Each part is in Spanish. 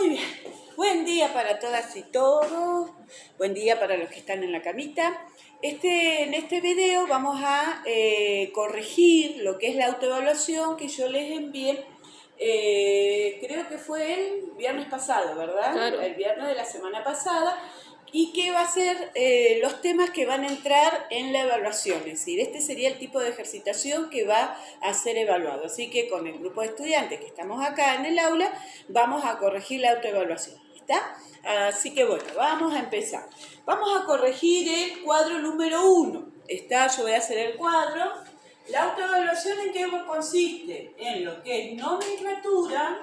Muy bien, buen día para todas y todos, buen día para los que están en la camita. En este video vamos a corregir lo que es la autoevaluación que yo les envié, creo que fue el viernes pasado, ¿verdad? Claro. El viernes de la semana pasada, y que va a ser los temas que van a entrar en la evaluación, es decir, este sería el tipo de ejercitación que va a ser evaluado. Así que con el grupo de estudiantes que estamos acá en el aula, vamos a corregir la autoevaluación, ¿está? Así que bueno, vamos a empezar. Vamos a corregir el cuadro número 1, ¿está? Yo voy a hacer el cuadro. La autoevaluación, ¿en qué consiste? En lo que es nomenclatura,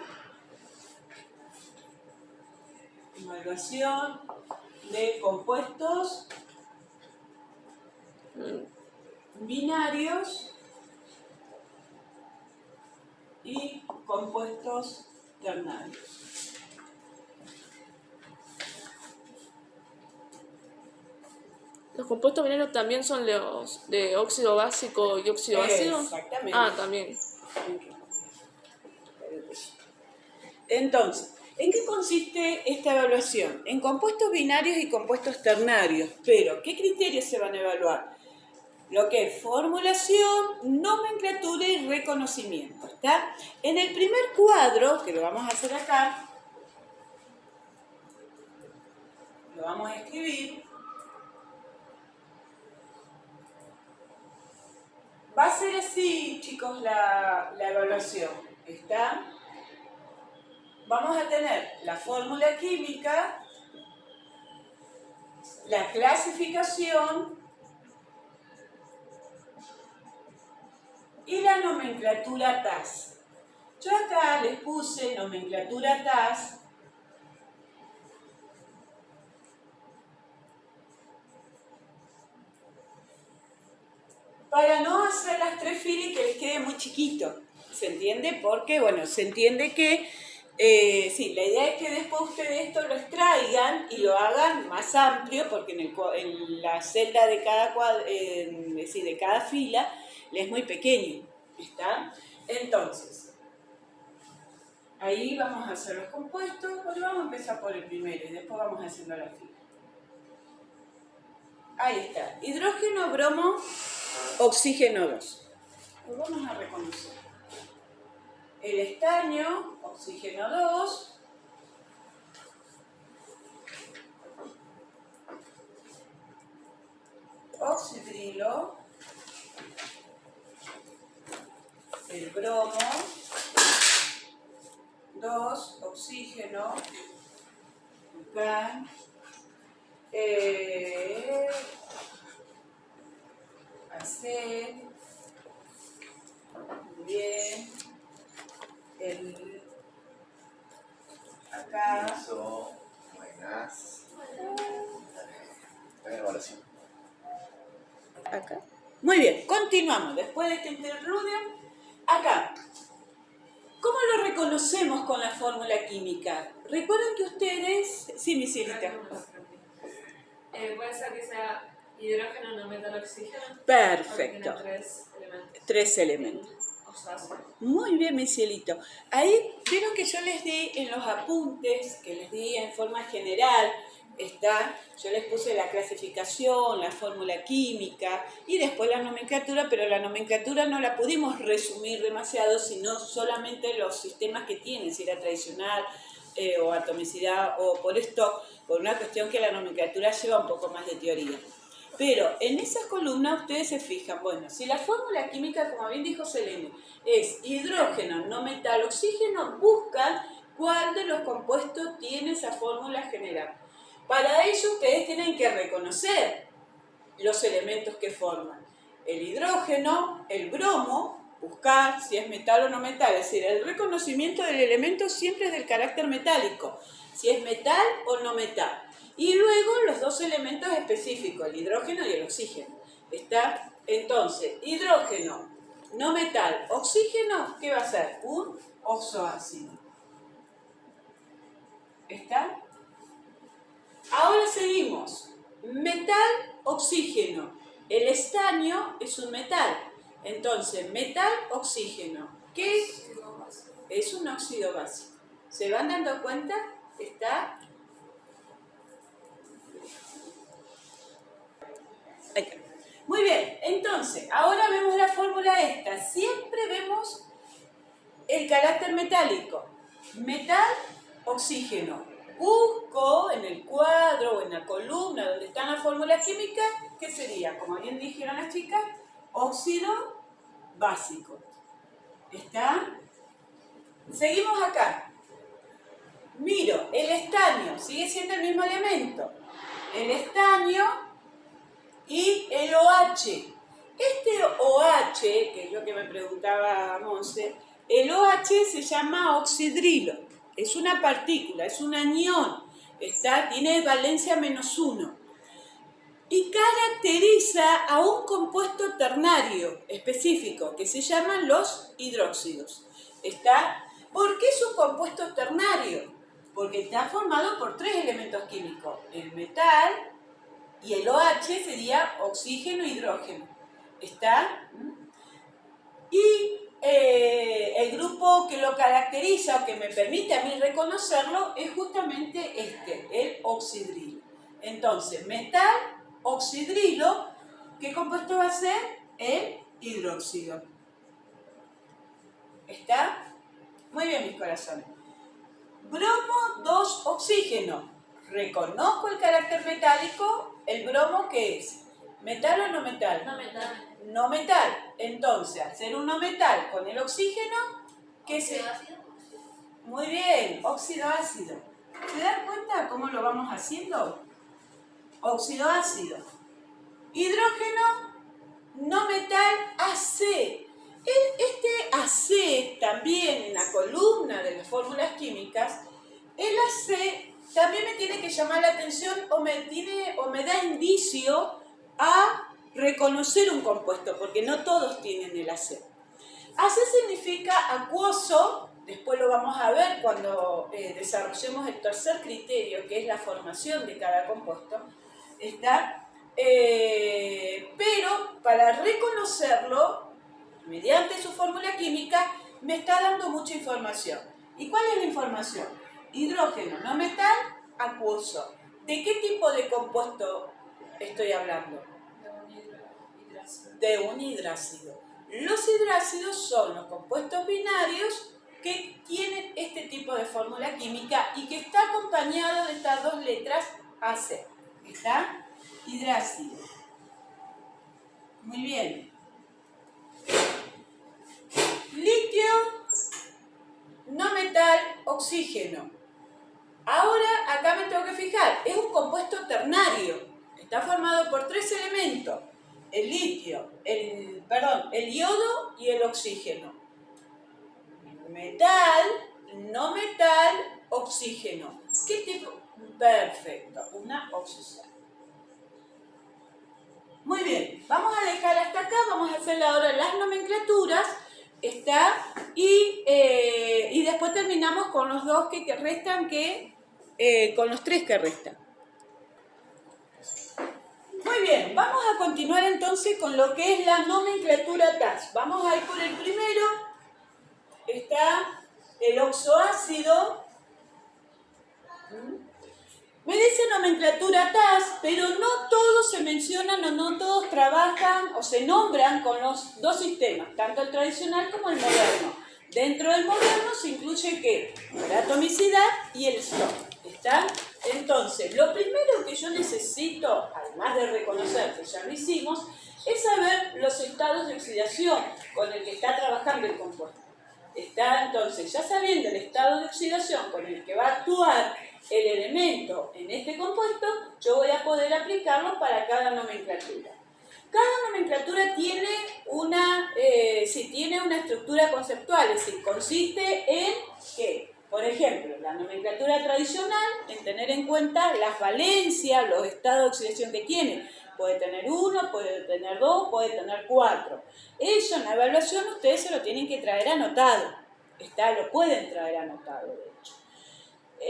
evaluación de compuestos binarios y compuestos ternarios. ¿Los compuestos binarios también son los de óxido básico y óxido ácido? Exactamente. Ah, también. Entonces, ¿en qué consiste esta evaluación? En compuestos binarios y compuestos ternarios. Pero, ¿qué criterios se van a evaluar? Lo que es formulación, nomenclatura y reconocimiento, ¿está? En el primer cuadro, que lo vamos a hacer acá, lo vamos a escribir, va a ser así, chicos, la evaluación, ¿está? Vamos a tener la fórmula química, la clasificación y la nomenclatura TAS. Yo acá les puse nomenclatura TAS para no hacer las tres filas y que les quede muy chiquito. ¿Se entiende? Porque, bueno, se entiende que sí, la idea es que después ustedes esto lo extraigan y lo hagan más amplio, porque en la celda de cada, de cada fila le es muy pequeño, ¿está? Entonces, ahí vamos a hacer los compuestos, porque vamos a empezar por el primero y después vamos haciendo la fila. Ahí está, hidrógeno, bromo, oxígeno 2. Lo vamos a reconocer. El estaño, oxígeno 2, oxidrilo, el bromo, 2, oxígeno, acá, acén, muy bien, acá. Eso, buenas. Evaluación. Acá. Muy bien, continuamos. Después de este interludio, acá. ¿Cómo lo reconocemos con la fórmula química? Recuerden que ustedes... Sí, mi cielita. Puede ser que sea hidrógeno, no metal, oxígeno. Perfecto. Tiene 3 elementos. 3 elementos. Muy bien, mi cielito. Ahí vieron que yo les di en los apuntes, que les di en forma general, yo les puse la clasificación, la fórmula química y después la nomenclatura, pero la nomenclatura no la pudimos resumir demasiado, sino solamente los sistemas que tienen, si era tradicional o atomicidad o por stock, por una cuestión que la nomenclatura lleva un poco más de teoría. Pero en esa columna ustedes se fijan, bueno, si la fórmula química, como bien dijo Selene, es hidrógeno, no metal, oxígeno, buscan cuál de los compuestos tiene esa fórmula general. Para ello ustedes tienen que reconocer los elementos que forman. El hidrógeno, el bromo, buscar si es metal o no metal, es decir, el reconocimiento del elemento siempre es del carácter metálico, si es metal o no metal. Y luego los dos elementos específicos, el hidrógeno y el oxígeno. ¿Está? Entonces, hidrógeno, no metal, oxígeno, ¿qué va a ser? Un oxoácido. ¿Está? Ahora seguimos. Metal, oxígeno. El estaño es un metal. Entonces, metal, oxígeno. ¿Qué es? Es un óxido básico. ¿Se van dando cuenta? ¿Está? Ahí está. Muy bien, entonces, ahora vemos la fórmula esta. Siempre vemos el carácter metálico. Metal, oxígeno. Busco en el cuadro o en la columna donde están las fórmulas químicas, ¿qué sería? Como bien dijeron las chicas, óxido básico. ¿Está? Seguimos acá. Miro, el estaño sigue siendo el mismo elemento. El estaño y el OH. Este OH, que es lo que me preguntaba Monse, el OH se llama oxidrilo. Es una partícula, es un anión. Tiene valencia -1. Y caracteriza a un compuesto ternario específico que se llaman los hidróxidos. ¿Por qué es un compuesto ternario? Porque está formado por 3 elementos químicos. El metal y el OH sería oxígeno e hidrógeno. ¿Está? Y el grupo que lo caracteriza o que me permite a mí reconocerlo es justamente el oxidrilo. Entonces, metal, oxidrilo, ¿qué compuesto va a ser? El hidróxido. ¿Está? Muy bien, mis corazones. Bromo, 2 oxígeno. Reconozco el carácter metálico. ¿El bromo qué es? ¿Metal o no metal? No metal. No metal. Entonces, al ser un no metal con el oxígeno, ¿qué se...? Muy bien, óxido ácido. ¿Se dan cuenta cómo lo vamos haciendo? Óxido ácido. Hidrógeno, no metal, AC. Este AC también en la columna de las fórmulas químicas, el AC también me tiene que llamar la atención o me da indicio a reconocer un compuesto, porque no todos tienen el AC. AC significa acuoso, después lo vamos a ver cuando desarrollemos el tercer criterio, que es la formación de cada compuesto, pero para reconocerlo, mediante su fórmula química, me está dando mucha información. ¿Y cuál es la información? Hidrógeno, no metal, acuoso. ¿De qué tipo de compuesto estoy hablando? De un hidrácido. Los hidrácidos son los compuestos binarios que tienen este tipo de fórmula química y que está acompañado de estas 2 letras AC. ¿Está? Hidrácido. Muy bien. Litio, no metal, oxígeno. Ahora acá me tengo que fijar, es un compuesto ternario. Está formado por 3 elementos. El litio, el yodo y el oxígeno. Metal, no metal, oxígeno. ¿Qué tipo? Perfecto, una oxisana. Muy bien, vamos a dejar hasta acá, vamos a hacer ahora las nomenclaturas, y después terminamos con los 2 que restan, con los 3 que restan. Muy bien, vamos a continuar entonces con lo que es la nomenclatura TAS. Vamos a ir por el primero. Está el oxoácido. Me dice nomenclatura TAS, pero no todos se mencionan o no todos trabajan o se nombran con los 2 sistemas, tanto el tradicional como el moderno. Dentro del moderno se incluye ¿qué? La atomicidad y el stop. ¿Está? Entonces, lo primero que yo necesito, además de reconocer que ya lo hicimos, es saber los estados de oxidación con el que está trabajando el compuesto. ¿Está? Entonces, ya sabiendo el estado de oxidación con el que va a actuar el elemento en este compuesto, yo voy a poder aplicarlo para cada nomenclatura. Cada nomenclatura tiene una estructura conceptual, es decir, consiste en que, por ejemplo, la nomenclatura tradicional, en tener en cuenta las valencias, los estados de oxidación que tiene. Puede tener 1, puede tener 2, puede tener 4. Eso en la evaluación ustedes se lo tienen que traer anotado. Lo pueden traer anotado, de hecho.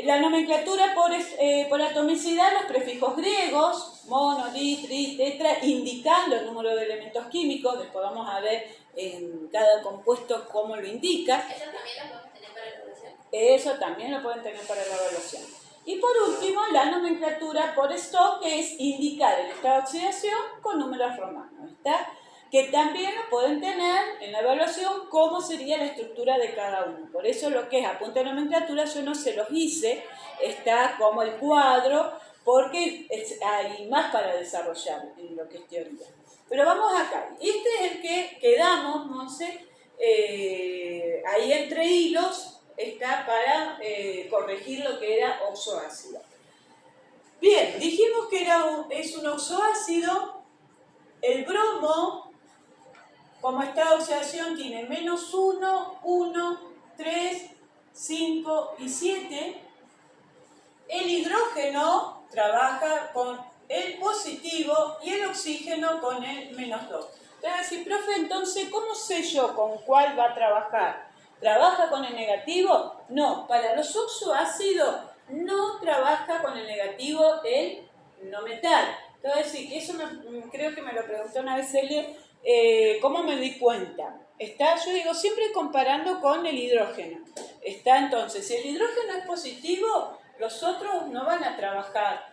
La nomenclatura por atomicidad, los prefijos griegos, mono, di, tri, tetra, indicando el número de elementos químicos. Después vamos a ver en cada compuesto cómo lo indica. ¿Eso también lo podemos tener para la evaluación? Eso también lo pueden tener para la evaluación. Y por último, la nomenclatura por stock, que es indicar el estado de oxidación con números romanos, ¿está? Que también lo pueden tener en la evaluación cómo sería la estructura de cada uno. Por eso lo que es apunte de nomenclatura yo no se los hice, está como el cuadro, porque hay más para desarrollar en lo que es teoría. Pero vamos acá. Este es el que quedamos, Monse, ahí entre hilos, está para corregir lo que era oxoácido. Bien, dijimos que es un oxoácido. El bromo, como estado de oxidación, tiene -1, 1, 3, 5 y 7. El hidrógeno trabaja con el positivo y el oxígeno con el -2. Te vas a decir, profe, entonces, ¿cómo sé yo con cuál va a trabajar? ¿Trabaja con el negativo? No, para los oxoácidos no trabaja con el negativo el no metal. Te voy a decir que eso creo que me lo preguntó una vez Elio, ¿cómo me di cuenta? Yo digo, siempre comparando con el hidrógeno. Entonces, si el hidrógeno es positivo, los otros no van a trabajar.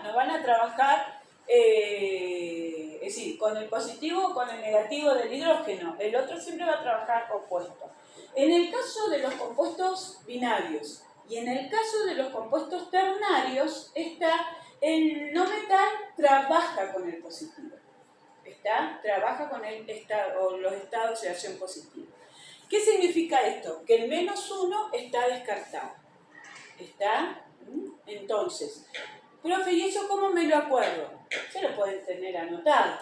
No van a trabajar, es decir, con el positivo o con el negativo del hidrógeno. El otro siempre va a trabajar opuesto. En el caso de los compuestos binarios y en el caso de los compuestos ternarios, el no metal trabaja con el positivo. Trabaja con los estados de oxidación positiva. ¿Qué significa esto? Que el -1 está descartado. Entonces, profe, ¿y eso cómo me lo acuerdo? Se lo pueden tener anotado.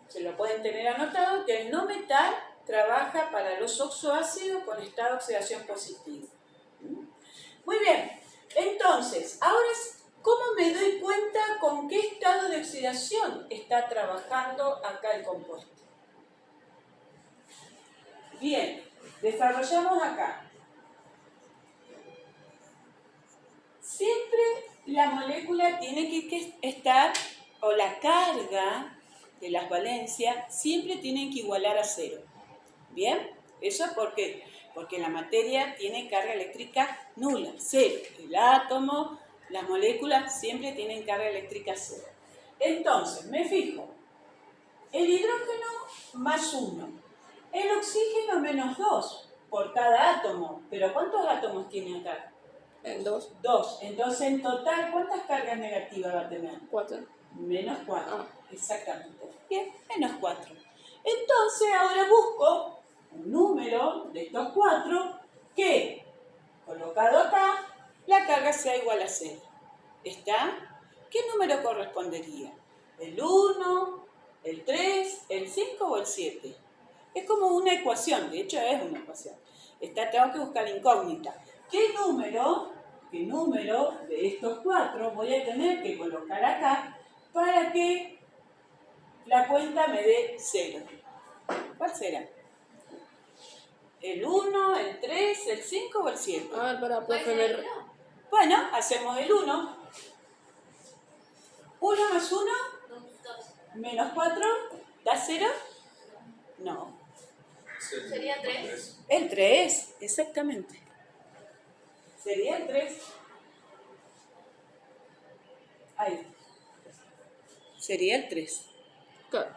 Se lo pueden tener anotado que el no metal trabaja para los oxoácidos con estado de oxidación positivo. Muy bien, entonces, ahora, ¿cómo me doy cuenta con qué estado de oxidación está trabajando acá el compuesto? Bien, desarrollamos acá. Siempre la molécula tiene que estar, o la carga de las valencias, siempre tienen que igualar a 0. ¿Bien? ¿Eso por qué? Porque la materia tiene carga eléctrica nula, 0. El átomo, las moléculas siempre tienen carga eléctrica 0. Entonces, me fijo, el hidrógeno +1, el oxígeno -2 por cada átomo. ¿Pero cuántos átomos tiene acá? 2. 2. Entonces, en total, ¿cuántas cargas negativas va a tener? 4. -4. Exactamente. Bien, -4. Entonces, ahora busco un número de estos 4 que, colocado acá, la carga sea igual a 0. ¿Está? ¿Qué número correspondería? ¿El 1, el 3, el 5 o el 7? Es como una ecuación, de hecho es una ecuación. Tengo que buscar la incógnita. ¿Qué número de estos 4 voy a tener que colocar acá para que la cuenta me dé 0? ¿Cuál será? ¿El 1, el 3, el 5 o el 7? A ver, para, profe, Bueno, hacemos el 1. 1 más 1, -4, ¿da 0? No. ¿Sería 3? El 3, exactamente. Sería el 3. Ahí. Sería el 3. claro.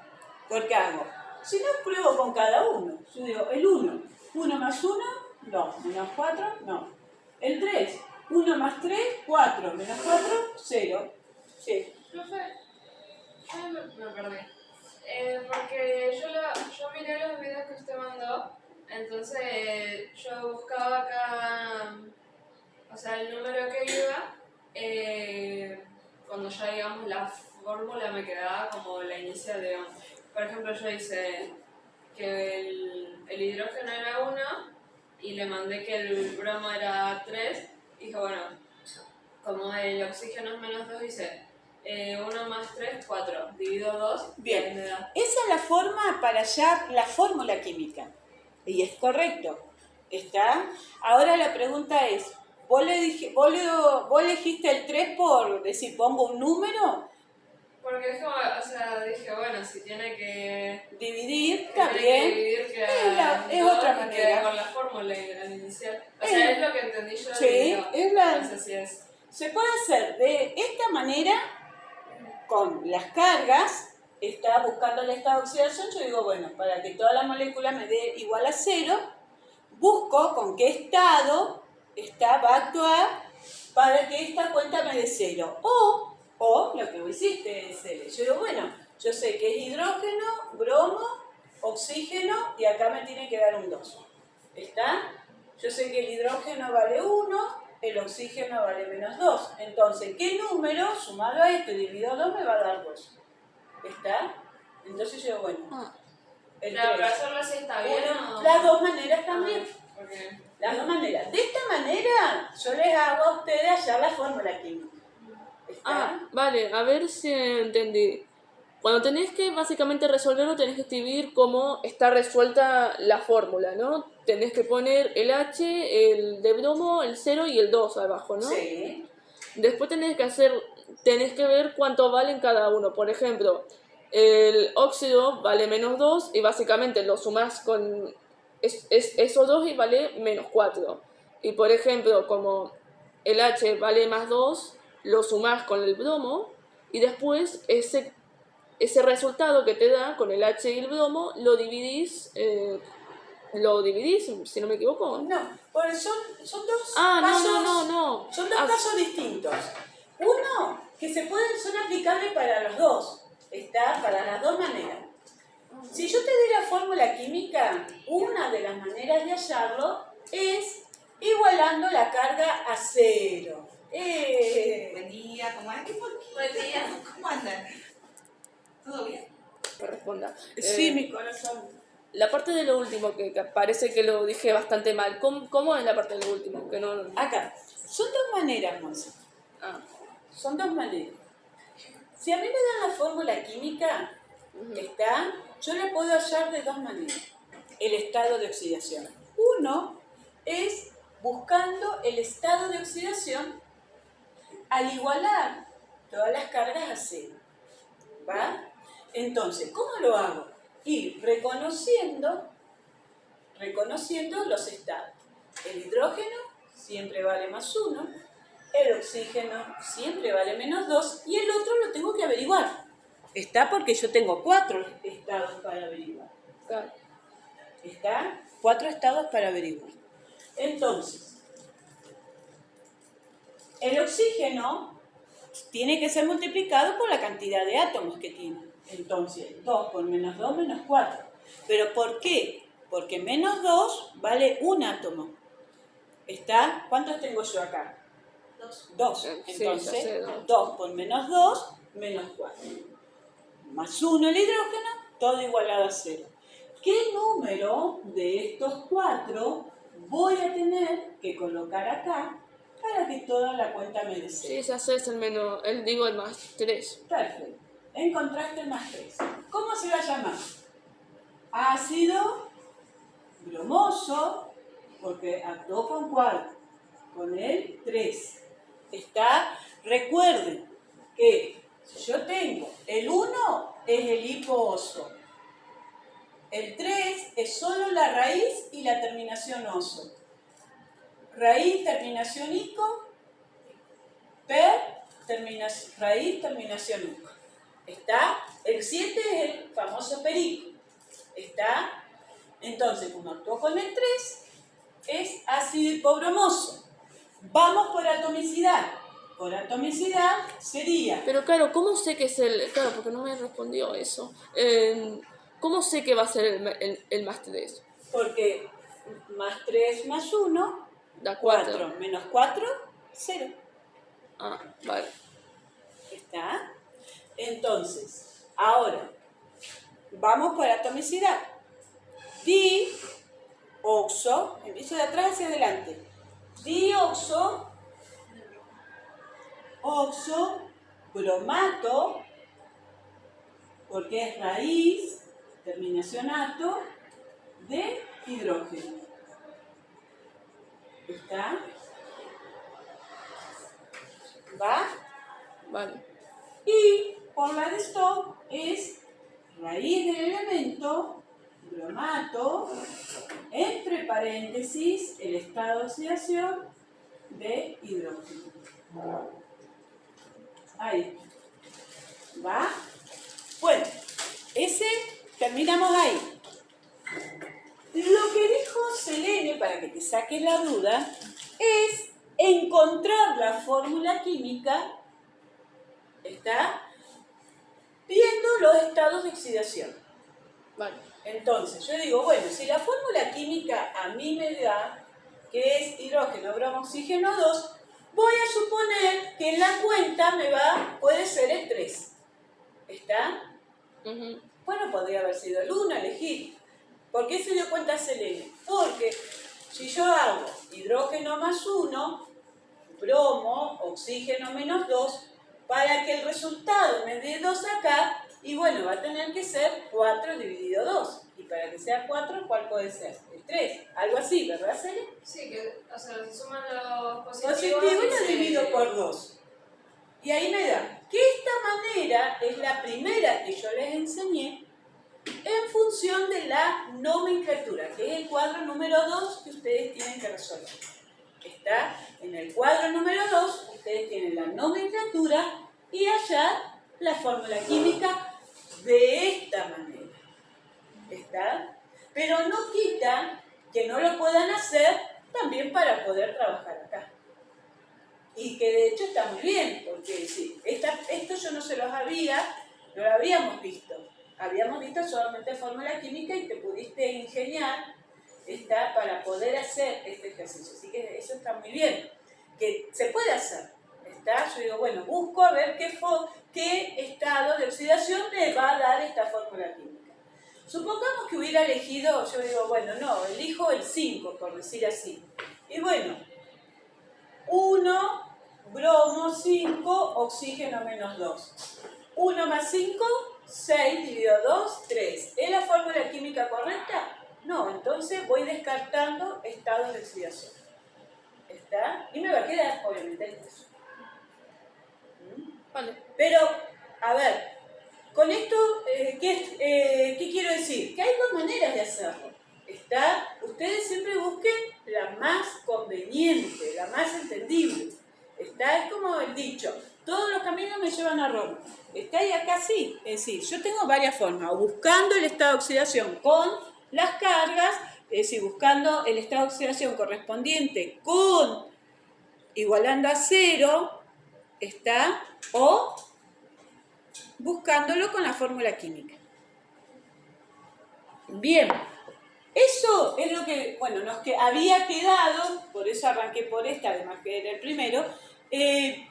¿Por qué hago? Si no, pruebo con cada uno. Yo digo, el 1. 1 más 1, 2. -4, no. El 3. 1 más 3, 4. -4, 0. Sí. Profe, yo me perdí. Porque yo miré los videos que usted mandó, entonces yo buscaba acá, o sea, el número que iba, cuando ya digamos la fórmula me quedaba como la inicial, digamos. Por ejemplo, yo hice que el hidrógeno era 1 y le mandé que el bromo era 3. Y dije, bueno, como el oxígeno es -2, hice 1 más 3, 4. Divido 2. Bien, Me da. esa es la forma para hallar la fórmula química. Y es correcto. ¿Está? Ahora la pregunta es, ¿vos elegiste el 3 por decir, pongo un número? Porque es como, o sea, dije, bueno, si tiene que Dividir tiene que también. dividir Es otra manera. con la fórmula y la inicial. O sea, es lo que entendí yo. Sí, digo, es la- no sé si es. Se puede hacer de esta manera con las cargas. Está buscando el estado de oxidación. Yo digo, bueno, para que toda la molécula me dé igual a 0, busco con qué estado va a actuar para que esta cuenta me dé 0. O lo que vos hiciste es yo digo, bueno, yo sé que es hidrógeno, bromo, oxígeno y acá me tiene que dar un 2. ¿Está? Yo sé que el hidrógeno vale 1, el oxígeno vale menos 2. Entonces, ¿qué número sumado a esto y dividido a 2 me va a dar 2? ¿Está? Entonces yo digo, bueno, Ah, el Pero para 3. hacerlo así está bien o. Las dos maneras también. Porque. Las dos maneras. De esta manera, yo les hago a ustedes hallar la fórmula química. ¿Está? vale, a ver si entendí. Cuando tenés que básicamente resolverlo, tenés que escribir cómo está resuelta la fórmula, ¿no? Tenés que poner el H, el de bromo, el 0 y el 2 abajo, ¿no? Sí. Después tenés que ver cuánto valen cada uno. Por ejemplo, el óxido vale menos 2 y básicamente lo sumás con esos 2 y vale menos 4. Y por ejemplo, como el H vale más 2, lo sumás con el bromo y después ese resultado que te da con el H y el bromo lo dividís, si no me equivoco. No, porque son dos No, casos. no. Son dos casos distintos. Uno que son aplicables para los dos. Está para las dos maneras. Si yo te doy la fórmula química, una de las maneras de hallarlo es igualando la carga a 0. Buen día, ¿cómo andan? Buen día. ¿Cómo andan? ¿Todo bien? Que responda. Sí, mi corazón. La parte de lo último, que parece que lo dije bastante mal. ¿Cómo es la parte de lo último? Que no... Acá. Son dos maneras, Monse. Ah, Son dos maneras. Si a mí me dan la fórmula química, está, yo la puedo hallar de dos maneras. El estado de oxidación. Uno es buscando el estado de oxidación al igualar todas las cargas a 0. ¿Va? Entonces, ¿cómo lo hago? Ir reconociendo los estados. El hidrógeno siempre vale más 1, el oxígeno siempre vale menos 2 y el otro lo tengo que averiguar. Está porque yo tengo 4 estados para averiguar. claro. ¿Está? 4 estados para averiguar. Entonces, el oxígeno tiene que ser multiplicado por la cantidad de átomos que tiene. Entonces, 2 por menos 2, menos 4. ¿Pero por qué? Porque menos 2 vale un átomo. ¿Está? ¿Cuántos tengo yo acá? 2. Sí, Entonces, ya sé, 2. 2 por menos 2, menos 4. Más 1 el hidrógeno, todo igualado a 0. ¿Qué número de estos 4 voy a tener que colocar acá para que toda la cuenta me dé 0? Sí, ya sé, es el menos, el más 3. Perfecto. Encontraste el más 3. ¿Cómo se va a llamar? Ácido bromoso, porque actuó con 4, con el 3. ¿Está? Recuerden que si yo tengo el 1 es el hipo-oso. El 3 es solo la raíz y la terminación oso. Raíz, terminación ico, raíz, terminación ico. ¿Está? El 7 es el famoso perico. ¿Está? Entonces, como actuó con el 3, es ácido hipobromoso. Vamos por atomicidad. Por atomicidad sería... Pero claro, ¿cómo sé que es el...? Claro, porque no me respondió eso. ¿Cómo sé que va a ser el más 3? Porque más 3 más 1, Da 4. 4. Menos 4, 0. Ah, vale. ¿Está? Entonces, ahora, vamos por atomicidad. Dioxo, empiezo de atrás hacia adelante. Dioxo, oxo, bromato, porque es raíz, terminación ato, de hidrógeno. ¿Está? ¿Va? Vale. Y por la de Stokes es raíz del elemento bromato, entre paréntesis, el estado de oxidación de hidrógeno. Ahí. ¿Va? Bueno, ese terminamos ahí. Lo que dijo Selene, para que te saques la duda, es encontrar la fórmula química, ¿está? Viendo los estados de oxidación. Vale. Entonces, yo digo, bueno, si la fórmula química a mí me da que es hidrógeno, bromo, oxígeno 2, voy a suponer que en la cuenta puede ser el 3. ¿Está? Ujú. Bueno, podría haber sido el 1, elegir. ¿Por qué se dio cuenta Selene? Porque si yo hago hidrógeno más 1, bromo, oxígeno menos 2, para que el resultado me dé 2 acá, y bueno, va a tener que ser 4 dividido 2. Y para que sea 4, ¿cuál puede ser? El 3. Algo así, ¿verdad, Selene? Sí, que, o sea, se suman los positivos. Positivo y lo se divido divide. por 2. Y ahí me da que esta manera es la primera que yo les enseñé en función de la nomenclatura, que es el cuadro número 2 que ustedes tienen que resolver. Está en el cuadro número 2, ustedes tienen la nomenclatura y allá la fórmula química de esta manera. ¿Está? Pero no quita que no lo puedan hacer también para poder trabajar acá. Y que de hecho está muy bien, porque sí, esto yo no lo habíamos visto. Habíamos visto solamente fórmula química y te pudiste ingeniar para poder hacer este ejercicio. Así que eso está muy bien, que se puede hacer. Yo digo, bueno, busco a ver qué estado de oxidación me va a dar esta fórmula química. Supongamos que hubiera elegido, yo digo, bueno, no, elijo el 5, por decir así. Y bueno, 1, bromo 5, oxígeno menos 2. 1 más 5, 6 dividido 2, 3. ¿Es la fórmula química correcta? No, entonces voy descartando estados de oxidación. ¿Está? Y me va a quedar, obviamente, el 3. Vale. Pero, a ver, con esto, ¿qué quiero decir? Que hay dos maneras de hacerlo. Ustedes siempre busquen la más conveniente, la más entendible. Es como el dicho, todos los caminos me llevan a Roma. Y acá sí. Es decir, yo tengo varias formas. Buscando el estado de oxidación con las cargas, es decir, buscando el estado de oxidación correspondiente igualando a 0, o buscándolo con la fórmula química. Bien, eso es lo que, nos había quedado, por eso arranqué por esta, además que era el primero,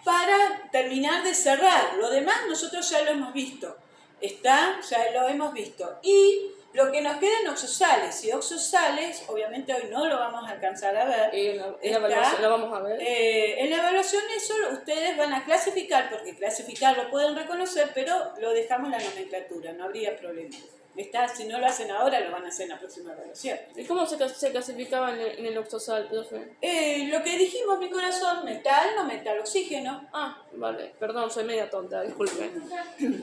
para terminar de cerrar. Lo demás nosotros ya lo hemos visto, ya lo hemos visto. Y lo que nos queda en oxosales, y oxosales, obviamente hoy no lo vamos a alcanzar a ver. En la evaluación lo vamos a ver. En la evaluación eso ustedes van a clasificar, porque clasificar lo pueden reconocer, pero lo dejamos en la nomenclatura, no habría problema. Si no lo hacen ahora, lo van a hacer en la próxima evaluación. ¿Y cómo se clasificaba en el oxosal, profe? Lo que dijimos, mi corazón, metal, no metal, oxígeno. Ah, vale, perdón, soy media tonta, disculpe. Bueno,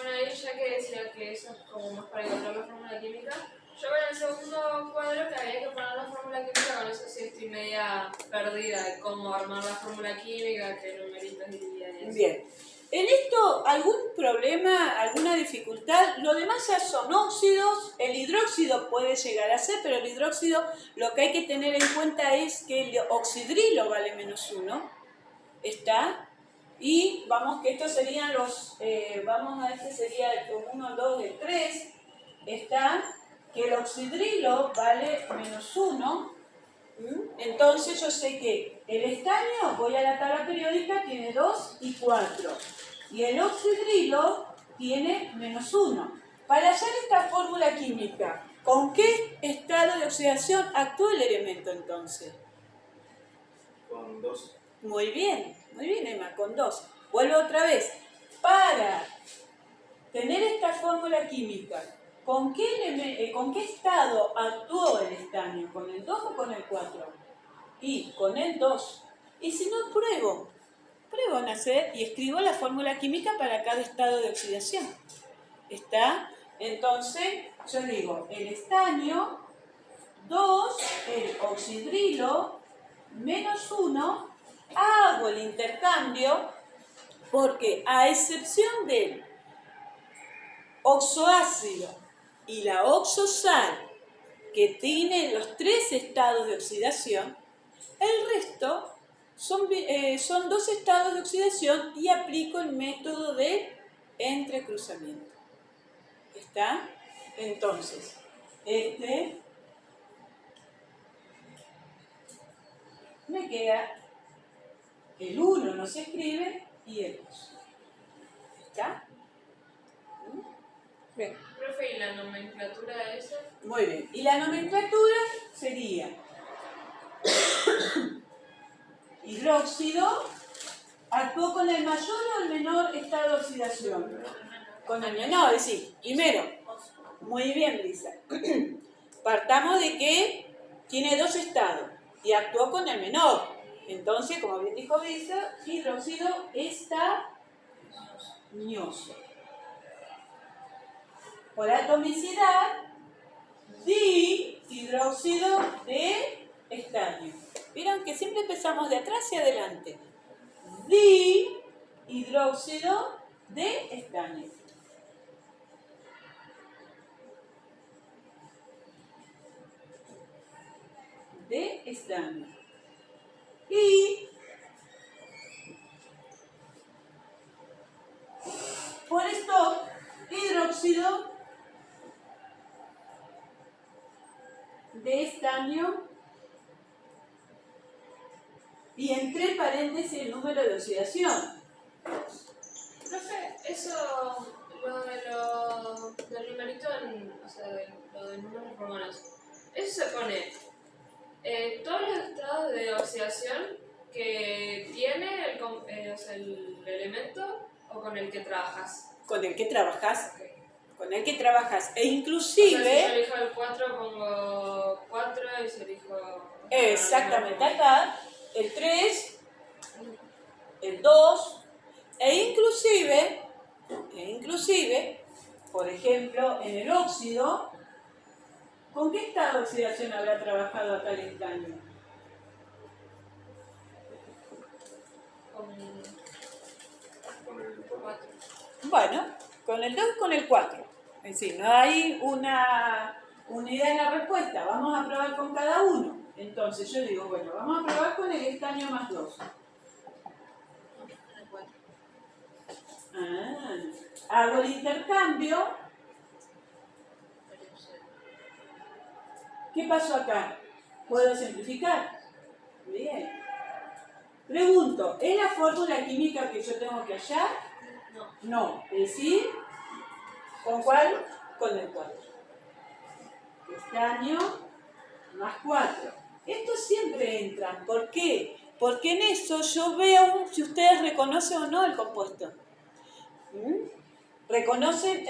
ahí ya que decía que eso es como más para encontrar la fórmula química, yo en el segundo cuadro que había que poner la fórmula química, con eso sí estoy media perdida de cómo armar la fórmula química, qué numeritos y eso. Bien. En esto, ¿algún problema, alguna dificultad? Lo demás ya son óxidos, el hidróxido puede llegar a ser, pero el hidróxido lo que hay que tener en cuenta es que el oxidrilo vale -1, y vamos que estos serían sería el 1, el 2, el 3, que el oxidrilo vale -1, entonces yo sé que el estaño, voy a la tabla periódica, tiene 2 y 4. Y el oxidrilo tiene -1. Para hacer esta fórmula química, ¿con qué estado de oxidación actúa el elemento entonces? Con 2. Muy bien, Emma, con 2. Vuelvo otra vez. Para tener esta fórmula química, ¿con qué estado actuó el estaño? ¿Con el 2 o con el 4? Y con el 2. Y si no, pruebo. Pruebo a hacer y escribo la fórmula química para cada estado de oxidación. ¿Está? Entonces, yo digo, el estaño, 2, el oxidrilo, menos 1, hago el intercambio porque a excepción del oxoácido y la oxosal, que tienen los 3 estados de oxidación, el resto son 2 estados de oxidación y aplico el método de entrecruzamiento. ¿Está? Entonces, me queda el 1 no se escribe y el 2. ¿Está? Bien. Profe, ¿y la nomenclatura de eso? Muy bien. Y la nomenclatura sería hidróxido, actuó con el mayor o el menor estado de oxidación. Con el menor, es decir, primero. Muy bien, Lisa. Partamos de que tiene 2 estados y actuó con el menor. Entonces, como bien dijo Lisa, hidróxido estañoso. Por atomicidad, dihidróxido de estaño. Vieron que siempre empezamos de atrás hacia adelante. Dihidróxido de estaño. De estaño. Y por esto, hidróxido de estaño y entre paréntesis el número de oxidación. Profe, eso, del numerito, o sea, lo de números romanos, eso se pone todos los estados de oxidación que tiene el elemento o con el que trabajas. Con el que trabajas. Okay. Con el que trabajas. E O sea, inclusive... si yo elijo el 4, pongo 4 y si elijo... Exactamente, acá el 3, el 2, e inclusive, por ejemplo, en el óxido, ¿con qué estado de oxidación habrá trabajado acá el estaño? Con el 4. Bueno, con el 2 y con el 4. Es decir, no hay una unidad en la respuesta. Vamos a probar con cada uno. Entonces yo digo, bueno, vamos a probar con el estaño más 2. Hago el intercambio. ¿Qué pasó acá? ¿Puedo simplificar? Bien. Pregunto, ¿es la fórmula química que yo tengo que hallar? No. No. Es decir, ¿con cuál? Con el 4. Estaño más 4. Estos siempre entran. ¿Por qué? Porque en eso yo veo si ustedes reconocen o no el compuesto. Reconocen,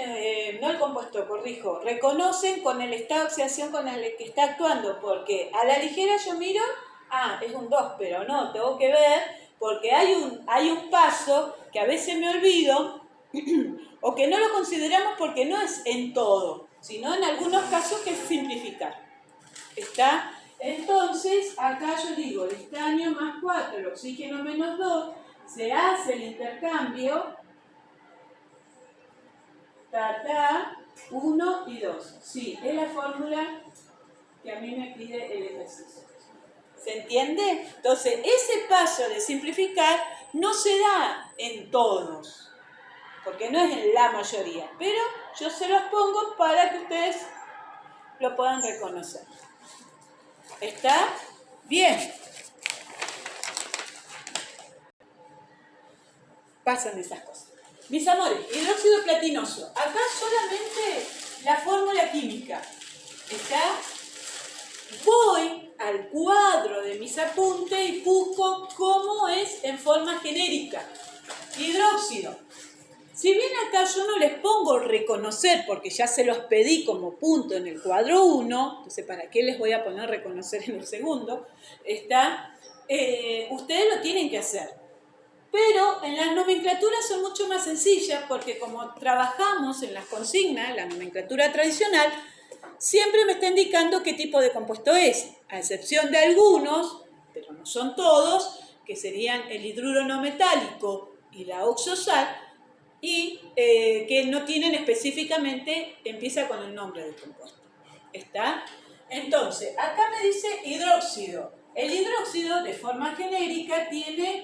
no el compuesto, corrijo, reconocen con el estado de oxidación con el que está actuando, porque a la ligera yo miro, es un 2, pero no, tengo que ver, porque hay un paso que a veces me olvido, o que no lo consideramos porque no es en todo, sino en algunos casos que es simplificar. ¿Está? Entonces, acá yo digo, el estaño más 4, el oxígeno menos 2, se hace el intercambio, 1 y 2. Sí, es la fórmula que a mí me pide el ejercicio. ¿Se entiende? Entonces, ese paso de simplificar no se da en todos, porque no es en la mayoría, pero yo se los pongo para que ustedes lo puedan reconocer. ¿Está? Bien. Pasan esas cosas. Mis amores, hidróxido platinoso. Acá solamente la fórmula química. ¿Está? Voy al cuadro de mis apuntes y busco cómo es en forma genérica. Hidróxido. Si bien acá yo no les pongo reconocer, porque ya se los pedí como punto en el cuadro 1, entonces ¿para qué les voy a poner reconocer en el segundo? Ustedes lo tienen que hacer. Pero en las nomenclaturas son mucho más sencillas porque como trabajamos en las consignas, la nomenclatura tradicional, siempre me está indicando qué tipo de compuesto es, a excepción de algunos, pero no son todos, que serían el hidruro no metálico y la oxosal, y que no tienen específicamente, empieza con el nombre del compuesto. ¿Está? Entonces, acá me dice hidróxido. El hidróxido, de forma genérica,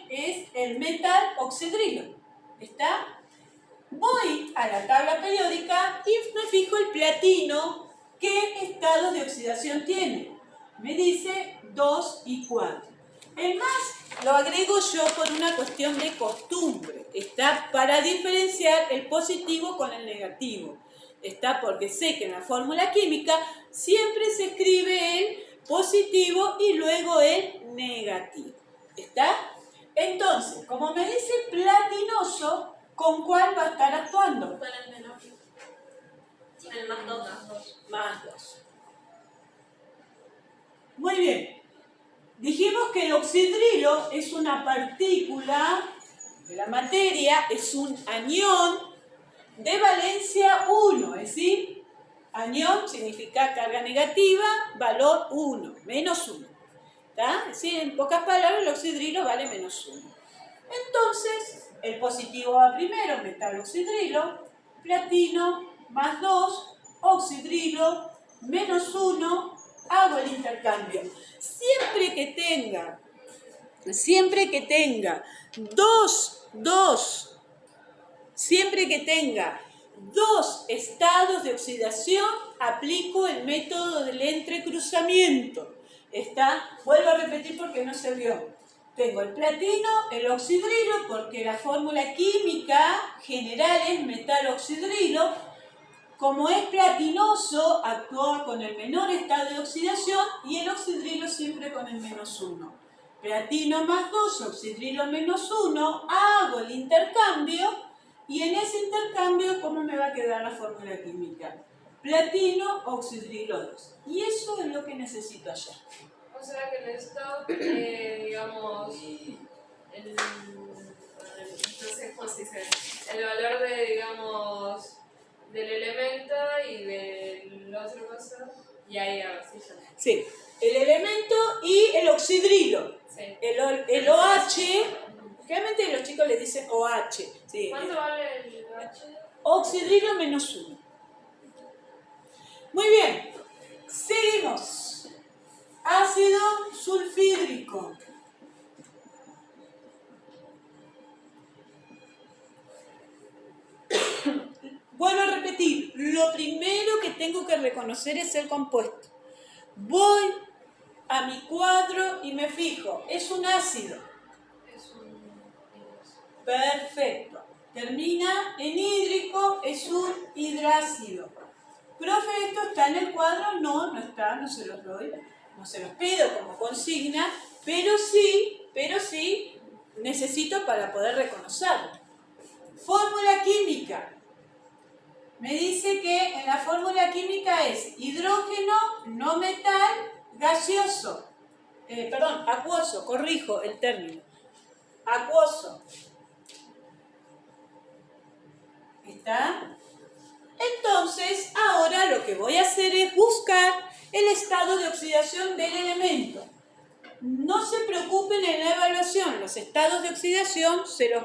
es el metal oxidrilo. ¿Está? Voy a la tabla periódica y me fijo el platino, ¿qué estado de oxidación tiene? Me dice 2 y 4. El más lo agrego yo por una cuestión de costumbre. Está para diferenciar el positivo con el negativo. Está porque sé que en la fórmula química siempre se escribe el positivo y luego el negativo. ¿Está? Entonces, como me dice platinoso, ¿con cuál va a estar actuando? Con el menor. El más 2. Más 2. Muy bien. Dijimos que el oxidrilo es una partícula de la materia, es un anión de valencia 1, es decir, anión significa carga negativa, valor 1, menos 1. ¿Está? Es decir, en pocas palabras, el oxidrilo vale menos 1. Entonces, el positivo va primero, metal oxidrilo, platino, más 2, oxidrilo, menos 1, hago el intercambio. Siempre que tenga dos estados de oxidación, aplico el método del entrecruzamiento. ¿Está? Vuelvo a repetir porque no se vio. Tengo el platino, el oxidrilo, porque la fórmula química general es metal oxidrilo. Como es platinoso, actúa con el menor estado de oxidación y el oxidrilo siempre con el menos 1. Platino más 2, oxidrilo menos 1, hago el intercambio y en ese intercambio, ¿cómo me va a quedar la fórmula química? Platino, oxidrilo 2. Y eso es lo que necesito hallar. O sea que el stock, digamos, no sé cómo se dice, el valor de, digamos, del elemento y del otro cosa, y ahí a ver si ya. Sí, el elemento y el oxidrilo. Sí. El OH, realmente los chicos le dicen OH. Sí. ¿Cuánto vale el H? Oxidrilo menos 1. Muy bien, seguimos. Ácido sulfídrico. Vuelvo a repetir, lo primero que tengo que reconocer es el compuesto. Voy a mi cuadro y me fijo, es un ácido. Es un... Perfecto. Termina en hídrico, es un hidrácido. Profe, ¿esto está en el cuadro? No, no está, no se los doy. No se los pido como consigna, pero sí necesito para poder reconocerlo. Fórmula química. Me dice que en la fórmula química es hidrógeno, no metal, gaseoso. Acuoso, corrijo el término. Acuoso. ¿Está? Entonces, ahora lo que voy a hacer es buscar el estado de oxidación del elemento. No se preocupen en la evaluación, los estados de oxidación se los voy